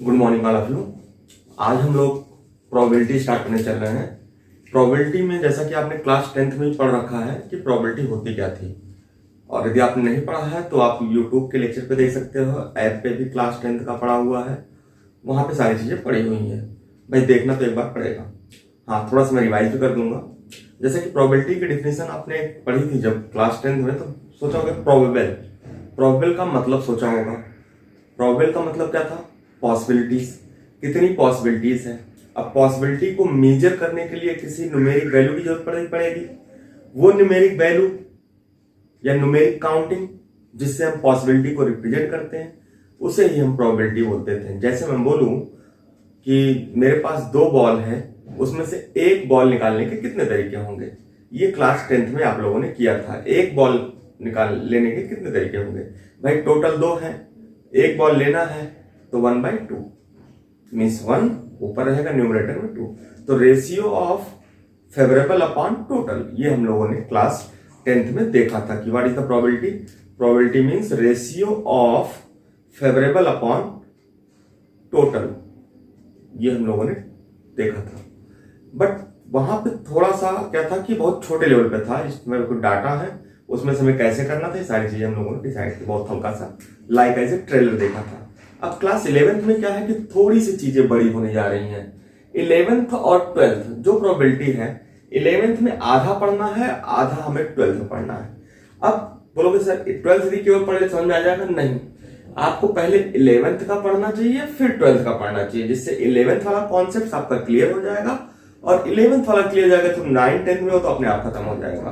Good morning all of you. आज हम लोग प्रोबेबिलिटी स्टार्ट करने चल रहे हैं। प्रोबेबिलिटी में जैसा कि आपने क्लास 10th में ही पढ़ रखा है कि प्रोबेबिलिटी होती क्या थी, और यदि आपने नहीं पढ़ा है तो आप यूट्यूब के लेक्चर पे देख सकते हो। ऐप पे भी क्लास 10th का पढ़ा हुआ है, वहां पे सारी चीजें पढ़ी हुई हैं। भाई देखना तो एक बार पड़ेगा। हाँ, थोड़ा सा मैं रिवाइज भी कर दूंगा। जैसे कि प्रोबेबिलिटी की डिफिनेशन आपने पढ़ी थी जब क्लास 10th में, तो सोचा होगा प्रोबेबल। प्रोबेबल का मतलब सोचा होगा। प्रोबेबल का मतलब क्या था? पॉसिबिलिटीज। कितनी पॉसिबिलिटीज है। अब पॉसिबिलिटी को मेजर करने के लिए किसी न्यूमेरिक वैल्यू की जरूरत पड़ेगी। वो न्यूमेरिक वैल्यू या न्यूमेरिक काउंटिंग जिससे हम पॉसिबिलिटी को रिप्रेजेंट करते हैं, उसे ही हम प्रोबेबिलिटी बोलते थे। जैसे मैं बोलूं कि मेरे पास 2 बॉल है, उसमें से एक बॉल निकालने के कितने तरीके होंगे। ये क्लास 10th में आप लोगों ने किया था। एक बॉल निकाल लेने के कितने तरीके होंगे। भाई टोटल 2 है, एक बॉल लेना है तो 1/2 मीन्स 1 ऊपर रहेगा न्यूमरेटर में 2। तो ratio of favourable upon total, ये हम लोगों ने क्लास 10th में देखा था कि what is the probability. Probability means ratio of favourable upon total, ये हम लोगों ने देखा था। बट वहां पे थोड़ा सा क्या था कि बहुत छोटे लेवल पे था। इसमें कुछ डाटा है, उसमें से हमें कैसे करना था, सारी चीजें हम लोगों ने डिसाइड की। बहुत हल्का सा लाइक एज ए ट्रेलर देखा था। अब क्लास 11th में क्या है कि थोड़ी सी चीजें बड़ी होने जा रही हैं। 11th और 12th जो प्रोबेबिलिटी है, 11th में आधा पढ़ना है, आधा हमें 12th में पढ़ना है। अब बोलोगे सर 12th यदि केवल पढ़ ले समझ में आ जाएगा? नहीं, आपको पहले 11th का पढ़ना चाहिए, फिर 12th का पढ़ना चाहिए, जिससे 11th वाला कॉन्सेप्ट आपका क्लियर हो जाएगा। और 11th वाला क्लियर हो जाएगा तो 9 10 में हो तो अपने आप खत्म हो जाएगा।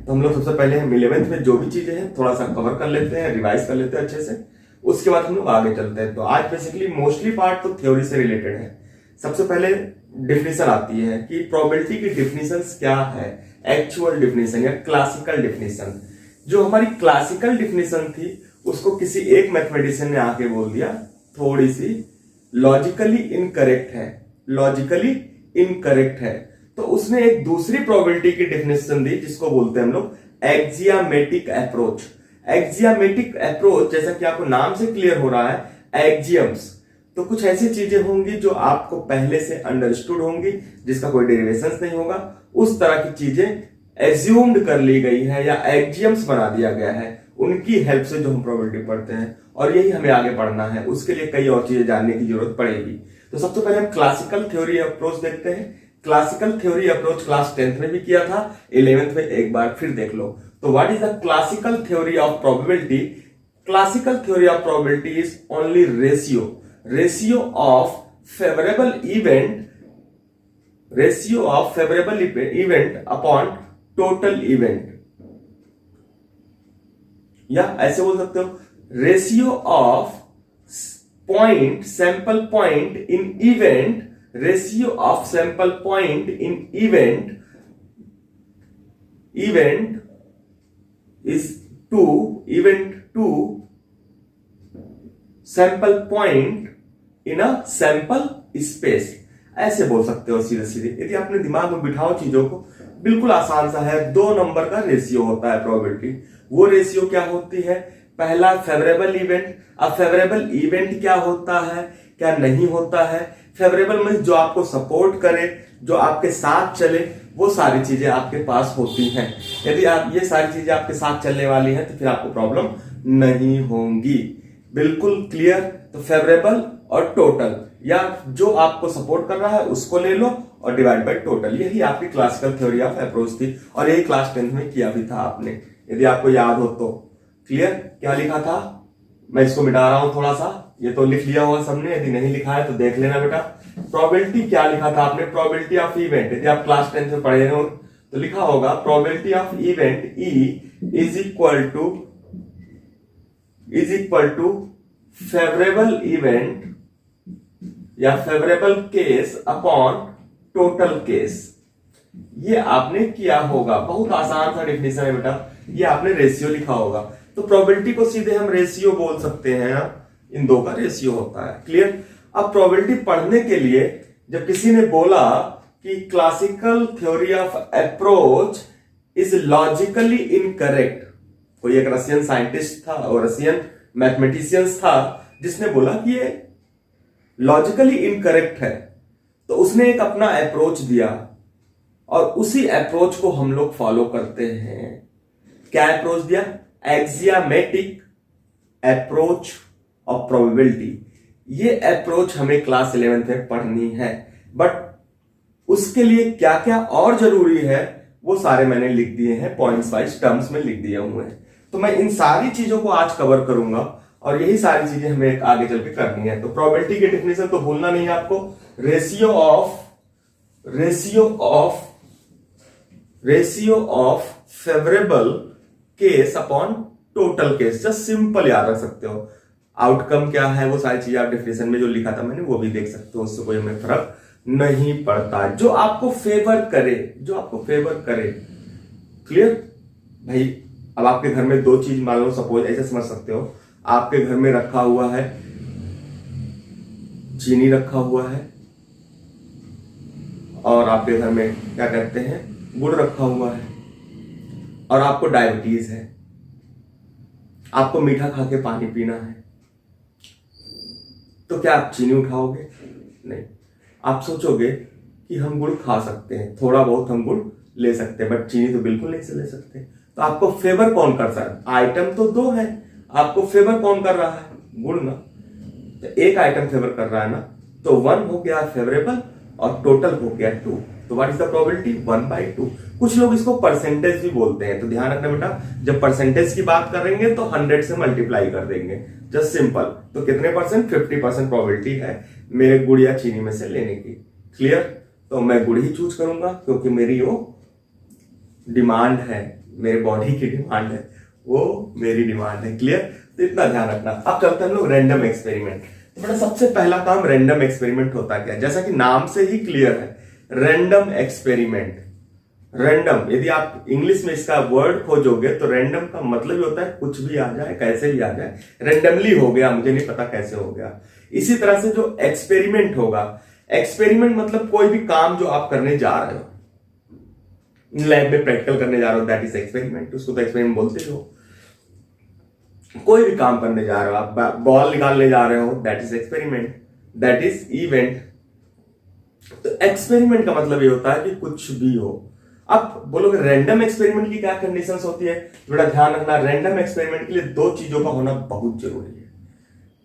तो हम लोग सबसे पहले हम 11th में जो भी चीजें हैं थोड़ा सा कवर कर लेते हैं, रिवाइज कर लेते हैं अच्छे से, उसके बाद हम लोग आगे चलते हैं। तो आज बेसिकली मोस्टली पार्ट तो थ्योरी से रिलेटेड है। सबसे पहले डिफिनेशन आती है कि प्रोबेबिलिटी की डिफिनेशन क्या है। एक्चुअल डिफिनेशन या क्लासिकल डिफिनेशन। जो हमारी क्लासिकल डिफिनेशन थी उसको किसी एक मैथमेटिशियन ने आके बोल दिया थोड़ी सी लॉजिकली इनकरेक्ट है। लॉजिकली इनकरेक्ट है, तो उसने एक दूसरी प्रोबेबिलिटी की डेफिनेशन दी जिसको बोलते हैं हम लोग एक्जियामेटिक अप्रोच। एक्जियामेटिक अप्रोच, जैसा कि आपको नाम से क्लियर हो रहा है, एक्जियम्स, तो कुछ ऐसी चीजें होंगी जो आपको पहले से अंडरस्टूड होंगी, जिसका कोई डेरिवेशंस नहीं होगा। उस तरह की चीजें एज्यूम्ड कर ली गई है या एक्जियम्स बना दिया गया है, उनकी हेल्प से जो हम प्रोबेबिलिटी पढ़ते हैं, और यही हमें आगे पढ़ना है। उसके लिए कई और चीजें जानने की जरूरत पड़ेगी। तो सबसे पहले हम क्लासिकल थ्योरी अप्रोच देखते हैं। Classical theory approach class 10th में भी किया था, 11th में एक बार फिर देख लो। तो what is the classical theory of probability? Classical theory of probability is only ratio of favourable event upon total event, या ऐसे बोल सकते हो ratio of point sample point in event, ratio of sample point in event is to sample point in a sample space. ऐसे बोल सकते हो सीधे सीधे। यदि आपने दिमाग में बिठाओ चीजों को, बिल्कुल आसान सा है। 2 नंबर का रेशियो होता है प्रोबेबिलिटी। वो रेशियो क्या होती है? पहला फेवरेबल इवेंट। अब फेवरेबल इवेंट क्या होता है, क्या नहीं होता है? फेवरेबल मीन्स जो आपको सपोर्ट करे, जो आपके साथ चले, वो सारी चीजें आपके पास होती हैं। यदि आप ये सारी चीजें आपके साथ चलने वाली हैं तो फिर आपको प्रॉब्लम नहीं होगी। बिल्कुल क्लियर। तो फेवरेबल और टोटल, या जो आपको सपोर्ट कर रहा है उसको ले लो और डिवाइड बाय टोटल। यही आपकी क्लासिकल थ्योरी ऑफ अप्रोच थी, और यही क्लास 10th में किया भी था आपने, यदि आपको याद हो तो। क्लियर? क्या लिखा था? मैं इसको मिटा रहा हूं थोड़ा सा, ये तो लिख लिया होगा सबने, यदि नहीं लिखा है तो देख लेना बेटा। प्रोबेबिलिटी क्या लिखा था आपने? Probability of event. यदि आप क्लास 10th में पढ़े हो तो लिखा होगा probability of event E is equal to favourable event या favourable case upon total case. ये आपने किया होगा। बहुत आसान सा डेफिनेशन है बेटा। ये आपने रेशियो लिखा होगा, तो प्रोबेबिलिटी को सीधे हम रेशियो बोल सकते हैं। इन 2 का रेशियो होता है। क्लियर? अब प्रोबेबिलिटी पढ़ने के लिए जब किसी ने बोला कि classical theory of approach is logically incorrect, कोई एक रशियन साइंटिस्ट था और रशियन मैथमेटिशियंस था जिसने बोला कि ये लॉजिकली इनकरेक्ट है, तो उसने एक अपना अप्रोच दिया और उसी अप्रोच को हम लोग फॉलो करते हैं। क्या अप्रोच दिया? एक्सियामेटिक अप्रोच ऑफ प्रोबेबिलिटी। ये अप्रोच हमें क्लास 11th में पढ़नी है, बट उसके लिए क्या क्या और जरूरी है वो सारे मैंने लिख दिए हैं, पॉइंट्स वाइज टर्म्स में लिख दिए हुए हैं। तो मैं इन सारी चीजों को आज कवर करूंगा और यही सारी चीजें हमें आगे चल के करनी है। तो प्रोबेबिलिटी की डेफिनेशन तो भूलना नहीं है आपको। Ratio of favourable case upon total case. Just simple याद रख सकते हो। आउटकम क्या है वो सारी चीजें आप डेफिनेशन में जो लिखा था मैंने वो भी देख सकते हो, उससे कोई हमें फर्क नहीं पड़ता। जो आपको फेवर करे, क्लियर भाई। अब आपके घर में दो चीज मान लो, सपोज ऐसे समझ सकते हो, आपके घर में रखा हुआ है चीनी रखा हुआ है और आपके घर में क्या कहते हैं गुड़ रखा हुआ है और आपको डायबिटीज है, आपको मीठा खा के पानी पीना है, तो क्या आप चीनी उठाओगे? नहीं, आप सोचोगे कि हम गुड़ खा सकते हैं, थोड़ा बहुत हम गुड़ ले सकते हैं, बट चीनी तो बिल्कुल नहीं ले सकते। तो आपको फेवर कौन कर सकता है? आइटम तो दो है, आपको फेवर कौन कर रहा है? गुड़ ना। तो एक आइटम फेवर कर रहा है ना, तो 1 हो गया फेवरेबल और टोटल हो गया 2। तो व्हाट इज द प्रोबेबिलिटी? 1/2। कुछ लोग इसको परसेंटेज भी बोलते हैं, तो ध्यान रखना बेटा, जब परसेंटेज की बात करेंगे तो 100 से मल्टीप्लाई कर देंगे, जस्ट सिंपल। तो कितने परसेंट? 50% प्रोबेबिलिटी है मेरे गुड़ या चीनी में से लेने की। क्लियर? तो मैं गुड़ ही चूज करूंगा क्योंकि मेरी वो डिमांड है, मेरे बॉडी की डिमांड है, वो मेरी डिमांड है। क्लियर? तो इतना ध्यान रखना। अब चलते हैं हम लोग रैंडम एक्सपेरिमेंट। तो बेटा सबसे पहला काम रैंडम एक्सपेरिमेंट होता क्या है? जैसा कि नाम से ही क्लियर है, रैंडम एक्सपेरिमेंट। रैंडम, यदि आप इंग्लिश में इसका वर्ड खोजोगे तो रैंडम का मतलब होता है कुछ भी आ जाए, कैसे भी आ जाए, रैंडमली हो गया, मुझे नहीं पता कैसे हो गया। इसी तरह से जो एक्सपेरिमेंट होगा, एक्सपेरिमेंट मतलब कोई भी काम जो आप करने जा रहे हो, लैब में प्रैक्टिकल करने जा रहे हो, दैट इज एक्सपेरिमेंट। उसको तो एक्सपेरिमेंट बोलते हो। कोई भी काम करने जा रहे हो, आप बॉल निकालने जा रहे हो, that is experiment, that is event. तो एक्सपेरिमेंट का मतलब ये होता है कि कुछ भी हो। अब बोलोगे रैंडम एक्सपेरिमेंट की क्या कंडीशंस होती है? बड़ा ध्यान रखना, रैंडम एक्सपेरिमेंट के लिए दो चीजों का होना बहुत जरूरी है।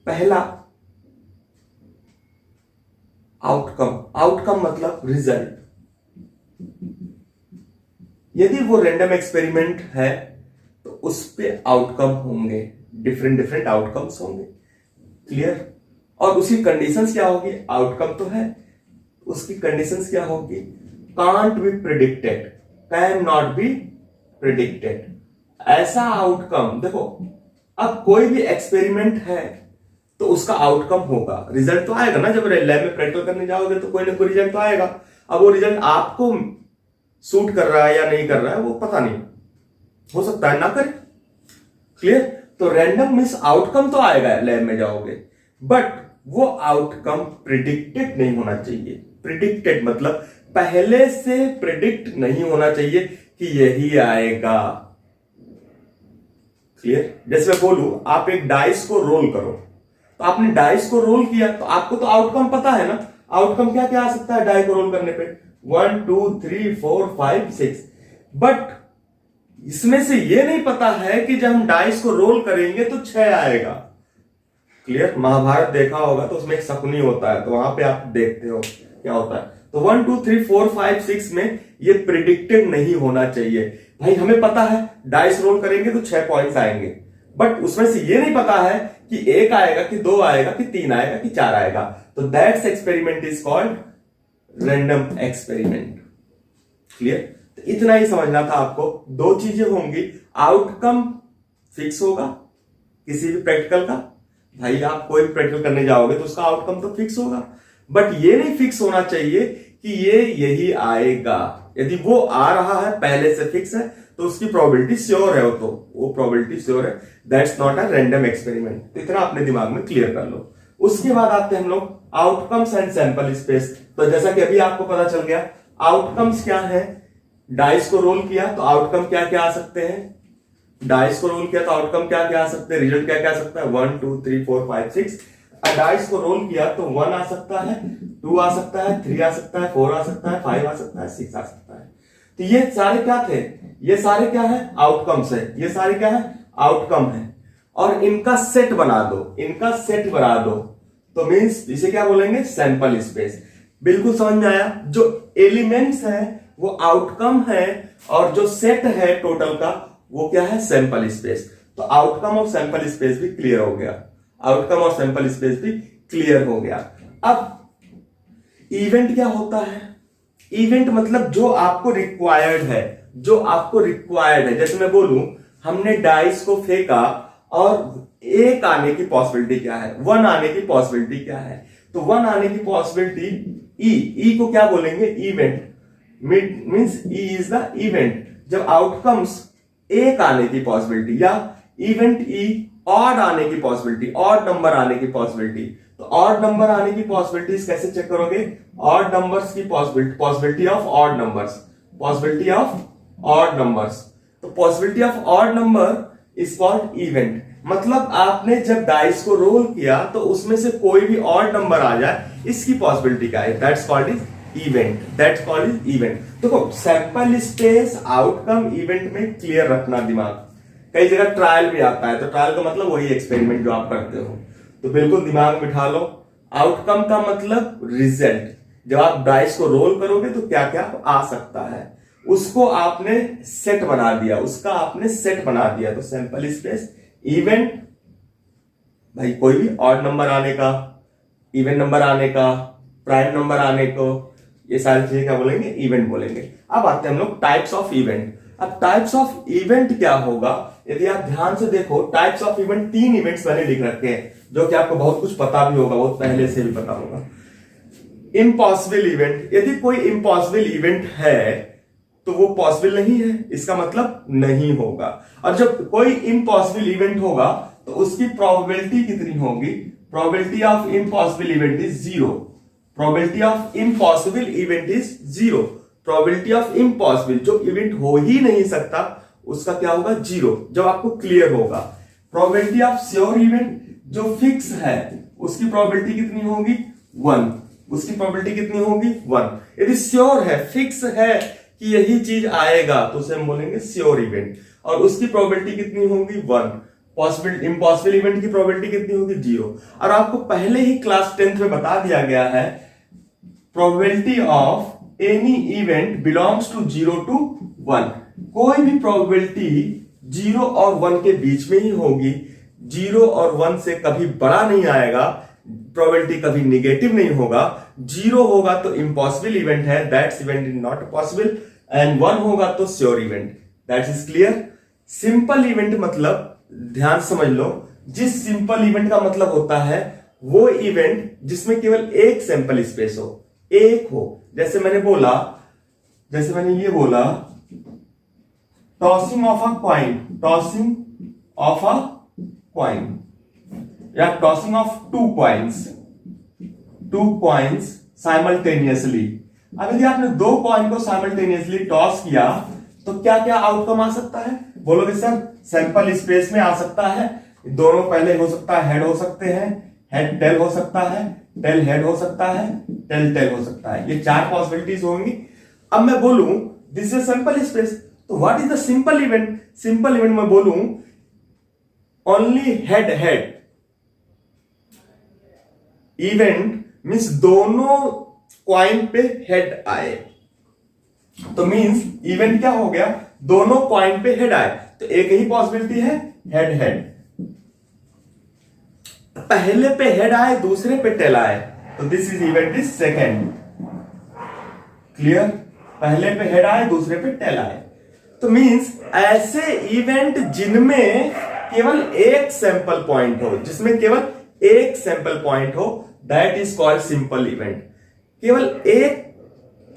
पहला आउटकम मतलब रिजल्ट। यदि वो रैंडम एक्सपेरिमेंट है तो उस पे आउटकम होंगे, डिफरेंट आउटकम्स होंगे। क्लियर? और उसकी कंडीशंस क्या होगी? आउटकम तो है, उसकी कंडीशंस क्या होगी? Can't be predicted, can not be predicted. ऐसा आउटकम देखो, अब कोई भी एक्सपेरिमेंट है तो उसका आउटकम होगा, रिजल्ट तो आएगा ना। जब लैब में प्रैक्टिकल करने जाओगे तो कोई ना कोई रिजल्ट तो आएगा। अब वो रिजल्ट आपको सूट कर रहा है या नहीं कर रहा है वो पता नहीं, हो सकता है ना करे। क्लियर? तो रैंडम मींस आउटकम तो आएगा लैब में जाओगे, बट वो आउटकम प्रिडिक्टेड नहीं होना चाहिए। प्रिडिक्टेड मतलब पहले से प्रिडिक्ट नहीं होना चाहिए कि यही आएगा। क्लियर? जैसे मैं बोलूं आप एक डाइस को रोल करो, तो आपने डाइस को रोल किया तो आपको तो आउटकम पता है ना। आउटकम क्या क्या आ सकता है डाई को रोल करने पे? 1 2 3 4 5 6। बट इसमें से ये नहीं पता है कि जब हम डाइस को रोल करेंगे तो 6 आएगा। क्लियर? महाभारत देखा होगा तो उसमें एक शकुनी होता है, तो वहां पे आप देखते हो क्या होता है। तो 1 2 3 4 5 6 में ये प्रिडिक्टेड नहीं होना चाहिए। भाई हमें पता है डाइस रोल करेंगे तो 6 पॉइंट्स आएंगे, बट उसमें से ये नहीं पता है कि 1 आएगा कि 2 आएगा कि 3 आएगा कि 4 आएगा। तो that's experiment is called random experiment. Clear? तो इतना ही समझना था आपको। दो चीजें होंगी, आउटकम फिक्स होगा किसी भी प्रैक्टिकल का। भाई आप कोई भी प्रैक्टिकल करने जाओगे तो उसका आउटकम तो फिक्स होगा, बट ये नहीं फिक्स होना चाहिए कि ये यही आएगा। यदि वो आ रहा है पहले से फिक्स है तो उसकी प्रोबेबिलिटी श्योर है, वो प्रोबेबिलिटी श्योर है, that's not a random experiment. तो इतना अपने दिमाग में क्लियर कर लो। उसके बाद आते हैं हम लोग आउटकम्स एंड सैंपल स्पेस। तो जैसा कि अभी आपको पता चल गया आउटकम्स क्या है, डाइस को रोल किया तो आउटकम क्या क्या आ सकते हैं, डाइस को रोल किया तो आउटकम क्या क्या आ सकते हैं, रिजल्ट क्या क्या आ सकता है, 1 2 3 4 5 6। डाइस को रोल किया तो 1 आ सकता है, 2 आ सकता है, 3 आ सकता है, 4 आ सकता है, 5 आ सकता है, 6 आ सकता है। तो ये सारे क्या थे? ये सारे क्या है? आउटकम्स है। ये सारे क्या है? आउटकम है। और इनका सेट बना दो, इनका सेट बना दो तो मीन्स इसे क्या बोलेंगे? Sample space. बिल्कुल समझ में आया? जो एलिमेंट्स है वो आउटकम है और जो सेट है टोटल का वो क्या है? Sample space. तो आउटकम और सैंपल स्पेस भी क्लियर हो गया। आउटकम और सैंपल स्पेस भी क्लियर हो गया। अब इवेंट क्या होता है? इवेंट मतलब जो आपको रिक्वायर्ड है, जो आपको रिक्वायर्ड है। जैसे मैं बोलूं हमने डाइस को फेंका और 1 आने की पॉसिबिलिटी क्या है? 1 आने की पॉसिबिलिटी क्या है? तो 1 आने की पॉसिबिलिटी ई को क्या बोलेंगे? Event. Means E is the event. जब आउटकम्स 1 आने की पॉसिबिलिटी या इवेंट ई ऑड आने की पॉसिबिलिटी, ऑड नंबर आने की पॉसिबिलिटी। तो ऑड नंबर आने की पॉसिबिलिटीज कैसे चेक करोगे? ऑड नंबर्स की possibility of odd numbers, possibility of odd numbers. तो possibility of odd number is called event. मतलब आपने जब डाइस को रोल किया तो उसमें से कोई भी ऑड नंबर आ जाए, इसकी पॉसिबिलिटी क्या है? That's called is event. That's called is event. देखो सैंपल स्पेस, आउटकम, इवेंट में क्लियर रखना दिमाग। कई जगह ट्रायल भी आता है, तो ट्रायल का मतलब वही एक्सपेरिमेंट जो आप करते हो, तो बिल्कुल दिमाग में बिठा लो। आउटकम का मतलब रिजल्ट। जब आप डाइस को रोल करोगे तो क्या क्या आ सकता है, उसको आपने सेट बना दिया, उसका आपने सेट बना दिया। तो सैंपल स्पेस, इवेंट, भाई कोई भी ऑड नंबर आने का, इवन नंबर आने का, प्राइम नंबर आने को, ये सारी चीजें क्या बोलेंगे? इवेंट बोलेंगे। अब आते हैं हम लोग टाइप्स ऑफ इवेंट। अब टाइप्स ऑफ इवेंट क्या होगा? यदि आप ध्यान से देखो, टाइप्स ऑफ इवेंट 3 इवेंट्स मैंने लिख रखे हैं, जो कि आपको बहुत कुछ पता भी होगा, बहुत पहले से भी पता होगा। इम्पॉसिबल इवेंट, यदि कोई इम्पॉसिबल इवेंट है तो वो पॉसिबल नहीं है, इसका मतलब नहीं होगा। और जब कोई इम्पॉसिबल इवेंट होगा तो उसकी प्रोबेबिलिटी कितनी होगी? Probability of impossible event is 0। Probability of impossible event is 0। Probability of impossible, जो इवेंट हो ही नहीं सकता, उसका क्या होगा? 0। जब आपको क्लियर होगा। प्रोबेबिलिटी ऑफ श्योर इवेंट, जो फिक्स है, उसकी प्रोबेबिलिटी कितनी होगी? 1। उसकी प्रोबेबिलिटी कितनी होगी? 1। यदि श्योर है, फिक्स है कि यही चीज आएगा, तो उसे हम बोलेंगे श्योर इवेंट, और उसकी प्रोबेबिलिटी कितनी होगी? 1। पॉसिबल इम्पॉसिबल इवेंट की प्रोबेबिलिटी कितनी होगी? 0। और आपको पहले ही क्लास 10th में बता दिया गया है, probability of any event belongs to 0 to 1। कोई भी प्रोबेबिलिटी 0 और 1 के बीच में ही होगी। 0 और 1 से कभी बड़ा नहीं आएगा, प्रोबेबिलिटी कभी निगेटिव नहीं होगा। 0 होगा तो इम्पॉसिबल इवेंट है, that's event is not possible, and 1 होगा तो sure event. That is clear. Simple event मतलब, ध्यान समझ लो, जिस सिंपल इवेंट का मतलब होता है वो इवेंट जिसमें केवल एक सैंपल स्पेस हो, एक हो। जैसे मैंने ये बोला tossing of a coin, tossing of a coin, या tossing of two coins simultaneously. अब यदि आपने 2 कॉइन को साइमल्टेनियसली टॉस किया तो क्या क्या आउटकम आ सकता है? बोलोगे सर सैंपल स्पेस में आ सकता है, दोनों पहले हो सकता है, हेड हो सकते हैं, हेड टेल हो सकता है, टेल हेड हो सकता है, टेल टेल हो सकता है। ये 4 पॉसिबिलिटीज होंगी। अब मैं बोलूं दिस इज सैंपल स्पेस, तो what is the simple event? Simple event मैं बोलूं only head head event, means दोनों क्वाइन पे हेड आए, तो मींस इवेंट क्या हो गया? दोनों क्वाइन पे हेड आए, तो एक ही पॉसिबिलिटी है, हेड हेड। पहले पे हेड आए, दूसरे पे टेल आए, तो this is event is second. Clear? पहले पे हेड आए, दूसरे पे टेल आए, तो मींस ऐसे इवेंट जिनमें केवल एक सैंपल पॉइंट हो, जिसमें केवल एक सैंपल पॉइंट हो, that is called simple event. केवल एक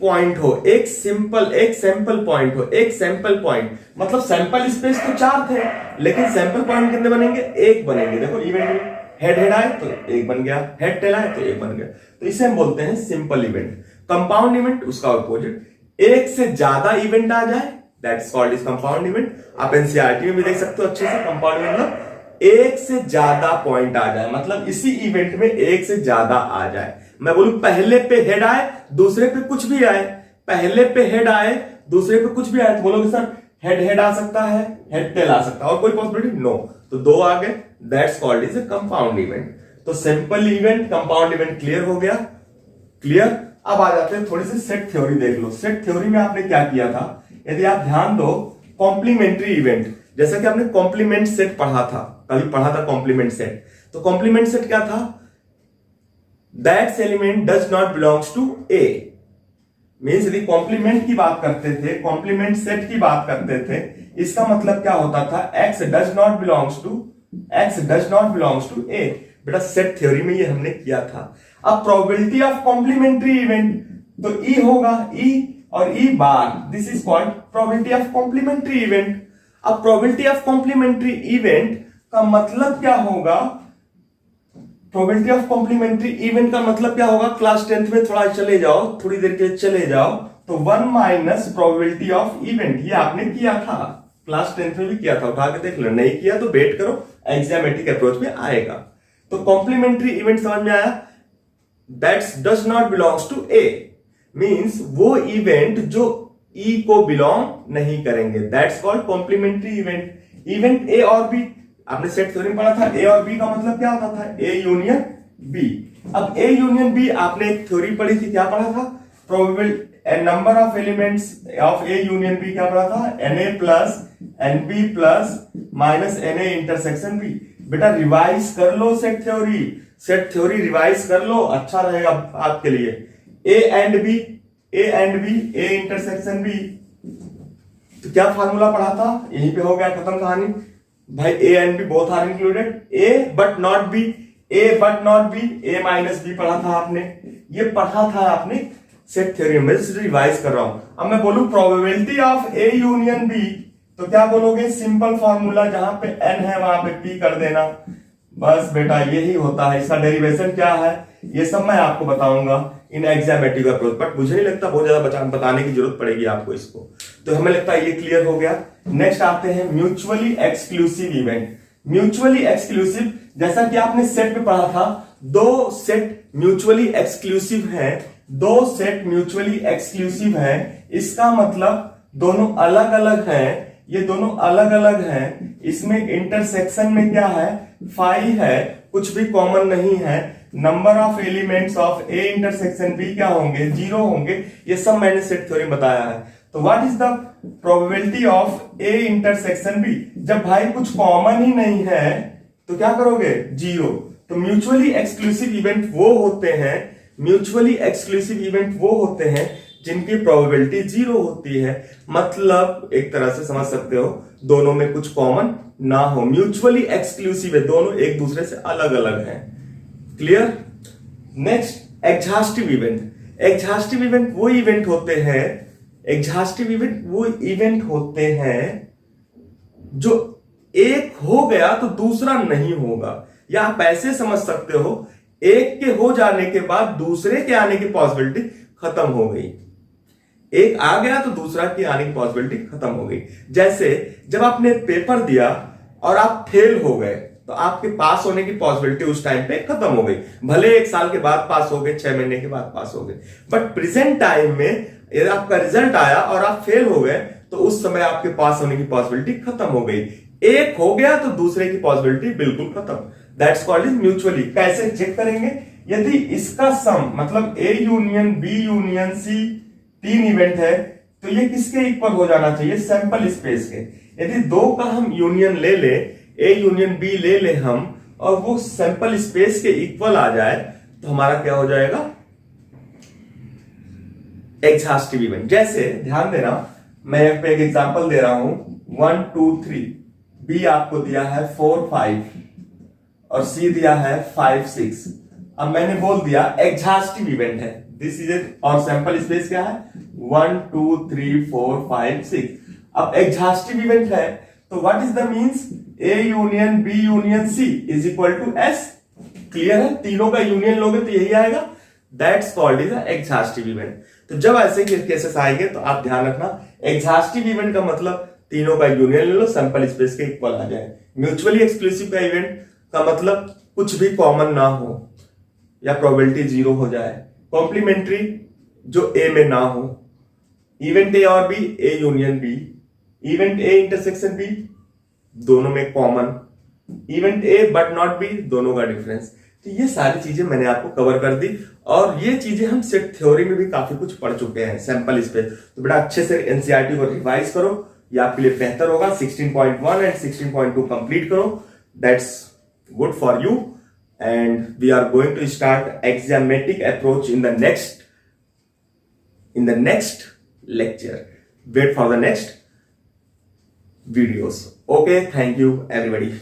पॉइंट हो, एक सैंपल पॉइंट हो, एक सैंपल पॉइंट, मतलब सैंपल स्पेस तो 4 थे, लेकिन सैंपल पॉइंट कितने बनेंगे? 1 बनेंगे। देखो इवेंट में हेड हेड आए तो 1 बन गया, हेड टेल आए तो 1 बन गया, तो इसे हम बोलते हैं सिंपल इवेंट। कंपाउंड इवेंट उसका अपोजिट, एक से ज्यादा इवेंट आ जाए, that is called is compound event. आप एनसीईआरटी में भी देख सकते हो अच्छे से। कंपाउंड मतलब एक से ज्यादा पॉइंट आ जाए, मतलब इसी इवेंट में एक से ज्यादा आ जाए। मैं बोलूं पहले पे हेड आए, दूसरे पे कुछ भी आए, पहले पे हेड आए, दूसरे पे कुछ भी आए, तो बोलोगे सर हेड हेड आ सकता है, हेड टेल आ सकता है, और कोई पॉसिबिलिटी? नो। तो दो आ गए, that's called is a compound event. तो simple event, compound event clear हो गया। क्लियर। अब आ जाते हैं थोड़ी सी सेट थ्योरी देख लो। सेट थ्योरी में आपने क्या किया था, यदि आप ध्यान दो, कॉम्प्लीमेंट्री इवेंट, जैसा कि आपने कॉम्प्लीमेंट सेट पढ़ा था, कभी पढ़ा था कॉम्प्लीमेंट सेट। तो कॉम्प्लीमेंट सेट क्या था? That's element does not belongs to A. Means यदि कॉम्प्लीमेंट की बात करते थे, कॉम्प्लीमेंट सेट की बात करते थे, इसका मतलब क्या होता था? X does not belongs to A. बेटा सेट थ्योरी में ये हमने किया था। अब प्रोबेबिलिटी ऑफ कॉम्प्लीमेंट्री इवेंट, तो ई होगा, ई और E bar, this is called probability of complementary event. अब प्रोबेबिलिटी ऑफ कॉम्प्लीमेंट्री इवेंट का मतलब क्या होगा? प्रोबेबिलिटी ऑफ कॉम्प्लीमेंट्री इवेंट का मतलब क्या होगा? क्लास 10th में थोड़ा चले जाओ, थोड़ी देर के लिए चले जाओ, तो 1 माइनस प्रोबेबिलिटी ऑफ इवेंट, ये आपने किया था, क्लास 10th में भी किया था, उठा के देख लो। नहीं किया तो वेट करो, एग्जामेटिक अप्रोच में आएगा। तो कॉम्प्लीमेंट्री इवेंट समझ में आया? That's does not belongs to A, means वो इवेंट जो ई को बिलोंग नहीं करेंगे, that's called complementary event. Event A और बी, आपने सेट थ्योरी में पढ़ा था, ए और बी का मतलब क्या होता था? A union B. अब ए यूनियन बी आपने एक थ्योरी पढ़ी थी, क्या पढ़ा था? Probable number of elements of A union B, क्या पढ़ा था? Na plus nb plus minus na intersection B. बेटा रिवाइज कर लो set theory, set theory revise कर लो, अच्छा रहेगा आपके लिए। A and B, A intersection B, तो क्या फार्मूला पढ़ा था? यहीं पे हो गया खत्म कहानी भाई। A and B both are included, A but not B, A minus B पढ़ा था आपने, ये पढ़ा था आपने सेट थ्योरी में, रिवाइज कर रहा हूं। अब मैं बोलूं probability of A union B, तो क्या बोलोगे? सिंपल फॉर्मूला, जहां पे n है वहां पे p कर देना, बस बेटा यही होता है। इसका डेरिवेशन क्या है ये सब मैं आपको बताऊंगा इन एग्जामेटिक अप्रोच, बट मुझे नहीं लगता बहुत ज्यादा बताने की जरूरत पड़ेगी आपको इसको, तो हमें लगता है ये क्लियर हो गया। नेक्स्ट आते हैं mutually exclusive event. Mutually exclusive, जैसा कि आपने सेट में पढ़ा था, दो सेट म्यूचुअली एक्सक्लूसिव है, दो सेट म्यूचुअली एक्सक्लूसिव है, इसका मतलब दोनों अलग अलग हैं, ये दोनों अलग अलग हैं, इसमें इंटरसेक्शन में क्या है? फाई है, कुछ भी कॉमन नहीं है। Number of elements of A intersection B क्या होंगे? 0 होंगे। ये सब मैंने सेट थ्योरी बताया है। तो what is the probability of A intersection B? जब भाई कुछ कॉमन ही नहीं है तो क्या करोगे? 0। तो म्यूचुअली एक्सक्लूसिव इवेंट वो होते हैं, म्यूचुअली एक्सक्लूसिव इवेंट वो होते हैं जिनकी प्रोबेबिलिटी 0 होती है। मतलब एक तरह से समझ सकते हो, दोनों में कुछ कॉमन ना हो, म्यूचुअली एक्सक्लूसिव है, दोनों एक दूसरे से अलग अलग हैं। Clear. Next exhaustive event. Exhaustive event वो इवेंट होते हैं, एग्जॉस्टिव इवेंट वो इवेंट होते हैं जो एक हो गया तो दूसरा नहीं होगा, या आप ऐसे समझ सकते हो, एक के हो जाने के बाद दूसरे के आने की पॉसिबिलिटी खत्म हो गई। एक आ गया तो दूसरा की आने की पॉसिबिलिटी खत्म हो गई। जैसे जब आपने पेपर दिया और आप फेल हो गए, तो आपके पास होने की पॉसिबिलिटी उस टाइम पे खत्म हो गई। भले 1 साल के बाद पास हो गए, 6 महीने के बाद पास हो गए, बट प्रेजेंट टाइम में यदि आपका रिजल्ट आया और आप फेल हो गए, तो उस समय आपके पास होने की पॉसिबिलिटी खत्म हो गई। एक हो गया तो दूसरे की पॉसिबिलिटी बिल्कुल खत्म। That's called is mutually. कैसे चेक करेंगे? यदि इसका सम, मतलब A union B union C 3 event है, तो ये किसके इक्वल हो जाना चाहिए? सैंपल स्पेस के। यदि 2 का हम यूनियन ले ले, ए यूनियन बी ले ले हम, और वो सैंपल स्पेस के इक्वल आ जाए, तो हमारा क्या हो जाएगा? Exhaustive event. जैसे ध्यान देना, मैं यहाँ पे एक एग्जांपल दे रहा हूं, 1 2 3, बी आपको दिया है 4 5 और सी दिया है 5 6। अब मैंने बोल दिया एग्जॉस्टिव इवेंट है, दिस इज इट, और सैंपल स्पेस क्या है? 1 2 3 4 5 6। अब एग्जॉस्टिव इवेंट है, तो what is the means? A union B union C is equal to S. Clear है? तीनों का यूनियन लोगे तो यही आएगा, that's called is exhaustive event. तो जब ऐसे केसेस आएंगे तो आप ध्यान रखना, एग्जॉस्टिव इवेंट का मतलब तीनों का यूनियन ले लो, सैंपल स्पेस के इक्वल आ जाए। म्यूचुअली एक्सक्लूसिव का इवेंट का मतलब कुछ भी कॉमन ना हो या प्रोबेबिलिटी जीरो हो जाए। कॉम्प्लीमेंट्री जो ए में ना हो, इवेंट ए और B, A union B, event A intersection B, दोनों में common, event A but not B, दोनों का डिफरेंस। तो ये सारी चीजें मैंने आपको कवर कर दी और ये चीजें हम सेट थ्योरी में भी काफी कुछ पढ़ चुके हैं, सैंपल स्पेस। तो बेटा अच्छे से एनसीईआरटी को रिवाइज करो, ये आपके लिए बेहतर होगा। 16.1 एंड 16.2 कंप्लीट करो, that's good for you. And we are going to start axiomatic approach in the next lecture. Wait for the next videos. Okay, thank you everybody.